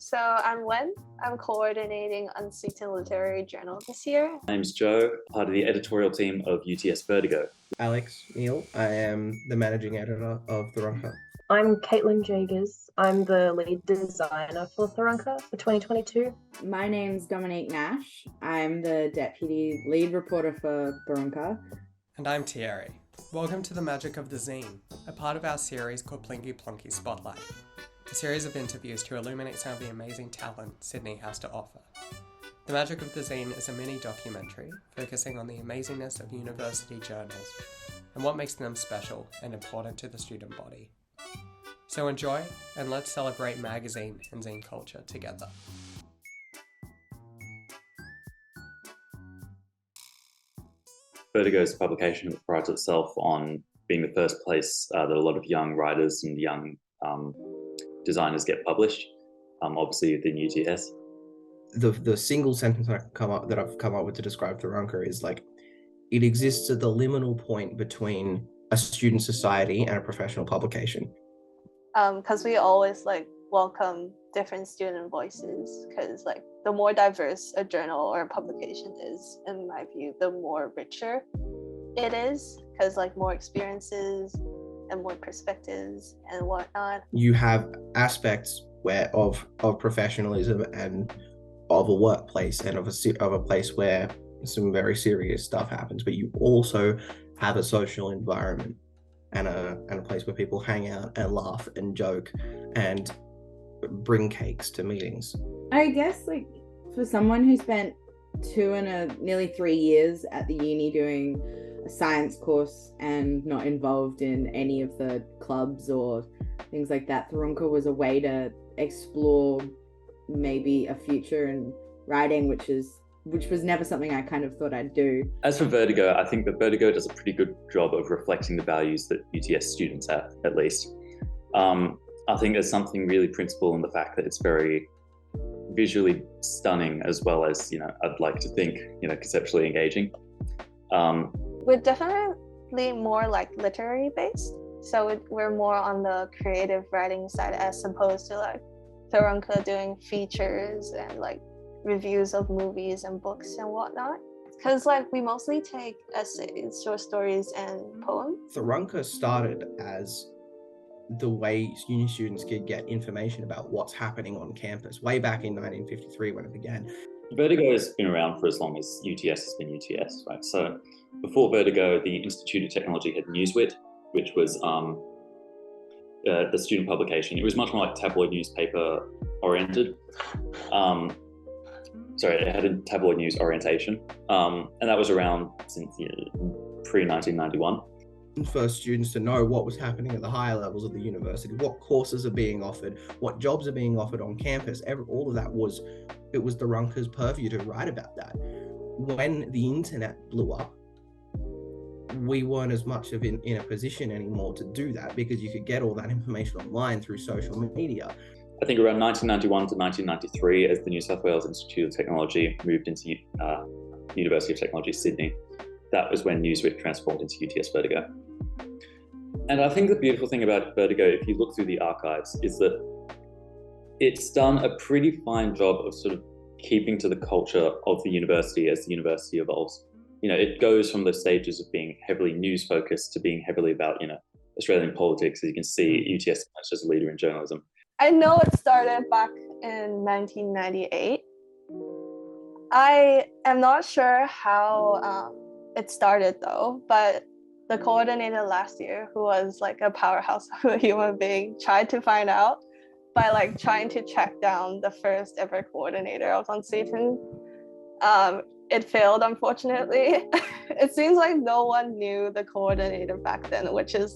So I'm Wen. I'm coordinating UNSWeetened Literary Journal this year. My name's Joe, part of the editorial team of UTS Vertigo. Alex, Neale. I am the managing editor of Tharunka. I'm Katelin Jaegers. I'm the lead designer for Tharunka for 2022. My name's Dominique Nash. I'm the deputy lead reporter for Tharunka. And I'm Thierry. Welcome to the magic of the Zine, a part of our series called Plinky Plonky Spotlight, a series of interviews to illuminate some of the amazing talent Sydney has to offer. The magic of the Zine is a mini documentary focusing on the amazingness of university journals and what makes them special and important to the student body. So enjoy, and let's celebrate magazine and zine culture together. Vertigo's publication prides itself on being the first place that a lot of young writers and young designers get published, obviously within UTS. The single sentence that I've come up with to describe Tharunka is like, it exists at the liminal point between a student society and a professional publication. Because we always welcome different student voices, because the more diverse a journal or a publication is, in my view, the more richer it is, because more experiences and more perspectives and whatnot. You have aspects of professionalism and of a workplace and of a place where some very serious stuff happens, but you also have a social environment and a place where people hang out and laugh and joke and bring cakes to meetings. I guess for someone who spent nearly 3 years at the uni doing a science course and not involved in any of the clubs or things like that, Tharunka was a way to explore maybe a future in writing, which was never something I kind of thought I'd do. As for Vertigo, I think that Vertigo does a pretty good job of reflecting the values that UTS students have, at least. I think there's something really principled in the fact that it's very visually stunning, as well as, I'd like to think, conceptually engaging. We're definitely more literary based. So we're more on the creative writing side, as opposed to Tharunka doing features and reviews of movies and books and whatnot. Because we mostly take essays, short stories, and poems. Tharunka started as the way uni students could get information about what's happening on campus, way back in 1953 when it began. Vertigo has been around for as long as UTS has been UTS, right? So before Vertigo, the Institute of Technology had UNSWeetened, which was the student publication. It was much more tabloid newspaper oriented. It had a tabloid news orientation, and that was around since pre-1991. For students to know what was happening at the higher levels of the university, what courses are being offered, what jobs are being offered on campus, all of that was Tharunka's purview to write about that. When the internet blew up, we weren't as much in a position anymore to do that, because you could get all that information online through social media. I think around 1991 to 1993, as the New South Wales Institute of Technology moved into University of Technology, Sydney, that was when UNSWeetened transformed into UTS Vertigo. And I think the beautiful thing about Vertigo, if you look through the archives, is that it's done a pretty fine job of sort of keeping to the culture of the university as the university evolves. It goes from the stages of being heavily news focused to being heavily about, Australian politics. As you can see, UTS as a leader in journalism. I know it started back in 1998. I am not sure how it started though, but the coordinator last year, who was a powerhouse of a human being, tried to find out by trying to track down the first ever coordinator of UNSWeetened. It failed, unfortunately. It seems like no one knew the coordinator back then, which is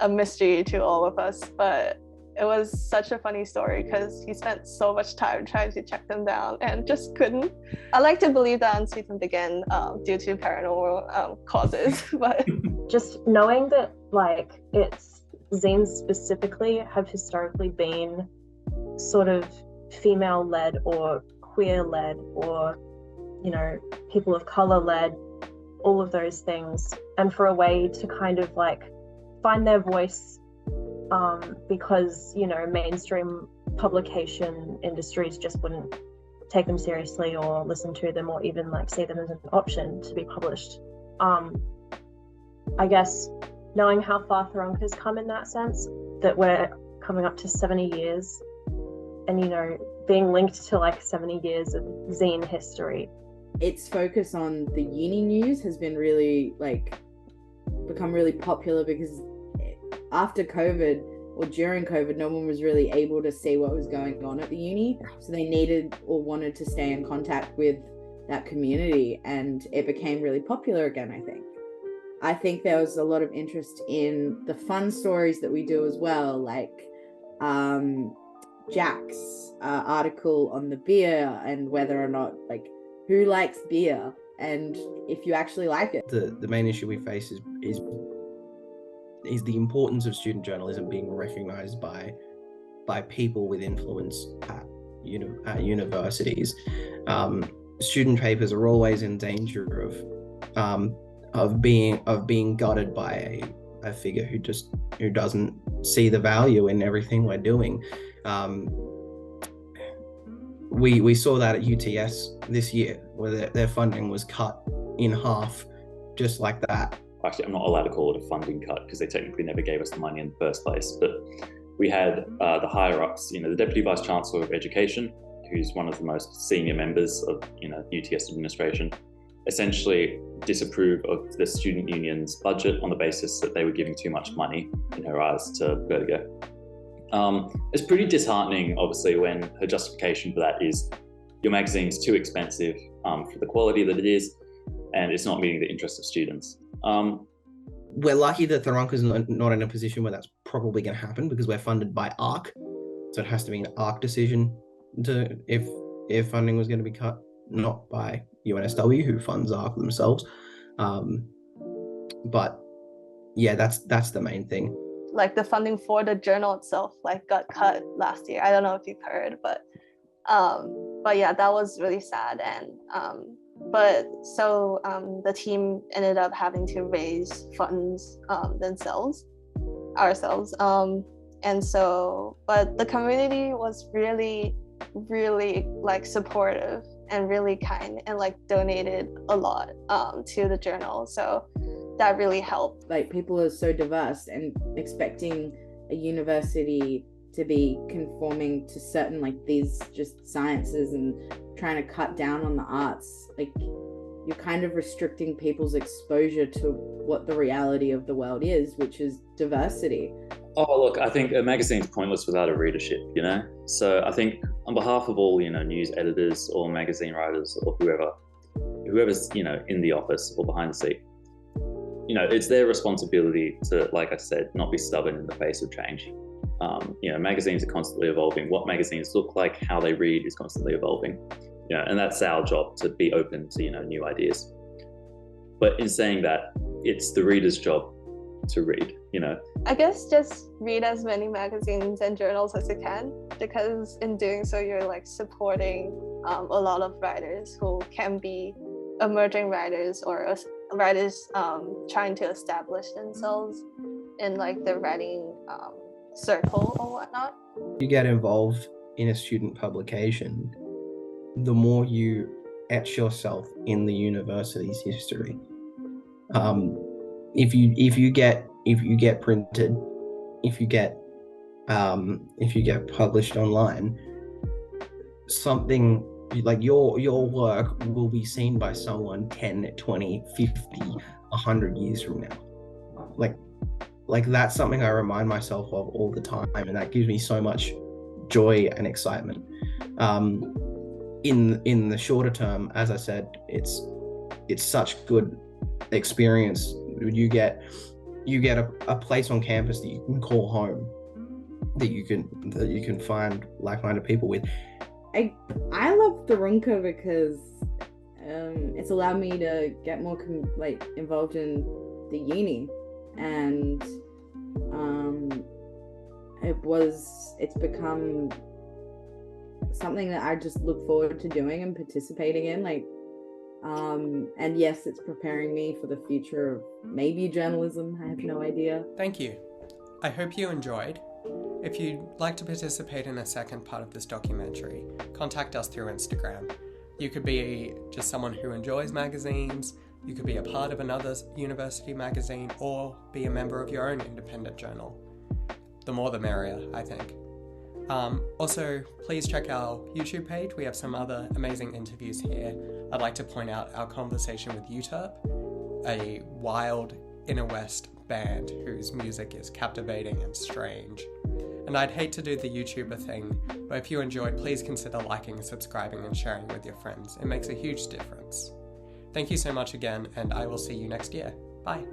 a mystery to all of us, but it was such a funny story because he spent so much time trying to track them down and just couldn't. I like to believe that UNSWeetened began due to paranormal causes, but just knowing that it's zines specifically have historically been sort of female-led or queer-led or people of color-led, all of those things, and for a way to kind of find their voice because mainstream publication industries just wouldn't take them seriously or listen to them or even like see them as an option to be published. I guess knowing how far Tharunka's come in that sense, that we're coming up to 70 years and, you know, being linked to like 70 years of zine history. Its focus on the uni news has been really become really popular because after COVID or during COVID, no one was really able to see what was going on at the uni. So they needed or wanted to stay in contact with that community, and it became really popular again, I think. I think there was a lot of interest in the fun stories that we do as well, like Jack's article on the beer and whether or not, like, who likes beer and if you actually like it. The main issue we face is the importance of student journalism being recognized by people with influence at universities. Student papers are always in danger of being gutted by a figure who doesn't see the value in everything we're doing. We saw that at UTS this year, where their funding was cut in half, just like that. Actually, I'm not allowed to call it a funding cut because they technically never gave us the money in the first place. But we had the higher ups, the Deputy Vice Chancellor of Education, who's one of the most senior members of UTS administration, essentially disapprove of the student union's budget on the basis that they were giving too much money, in her eyes, to Vertigo. It's pretty disheartening, obviously, when her justification for that is your magazine's too expensive for the quality that it is, and it's not meeting the interests of students. We're lucky that Tharunka's not in a position where that's probably going to happen, because we're funded by ARC, so it has to be an ARC decision to if funding was going to be cut, not by UNSW, who funds ARC themselves. But yeah, that's the main thing. Like the funding for the journal itself got cut last year. I don't know if you've heard, but yeah, that was really sad. And the team ended up having to raise funds ourselves. And so, but the community was really, really supportive and really kind, and donated a lot to the journal. So that really helped. People are so diverse, and expecting a university to be conforming to certain these just sciences and trying to cut down on the arts, you're kind of restricting people's exposure to what the reality of the world is, which is diversity. Oh, look, I think a magazine's pointless without a readership, So I think on behalf of all, news editors or magazine writers or whoever's, in the office or behind the seat, it's their responsibility to, like I said, not be stubborn in the face of change. Magazines are constantly evolving. What magazines look like, how they read is constantly evolving. And that's our job, to be open to, new ideas. But in saying that, it's the reader's job to read, I guess just read as many magazines and journals as you can, because in doing so, you're supporting a lot of writers who can be emerging writers or writers trying to establish themselves in the writing circle or whatnot. You get involved in a student publication, the more you etch yourself in the university's history. If you get printed, if you get published online, something your work will be seen by someone 10, 20, 50, 100 years from now. That's something I remind myself of all the time, and that gives me so much joy and excitement. In the shorter term, as I said, it's such good experience. You get a place on campus that you can call home, that you can find like-minded people with. I love Tharunka because it's allowed me to get more involved in the uni, and it's become something that I just look forward to doing and participating in. And yes, it's preparing me for the future of maybe journalism. I have no idea. Thank you. I hope you enjoyed. If you'd like to participate in a second part of this documentary, contact us through Instagram. You could be just someone who enjoys magazines, you could be a part of another university magazine, or be a member of your own independent journal. The more the merrier, I think. Also, please check our YouTube page. We have some other amazing interviews here. I'd like to point out our conversation with UTERP, a wild inner west band whose music is captivating and strange. And I'd hate to do the YouTuber thing, but if you enjoyed, please consider liking, subscribing, and sharing with your friends. It makes a huge difference. Thank you so much again, and I will see you next year. Bye.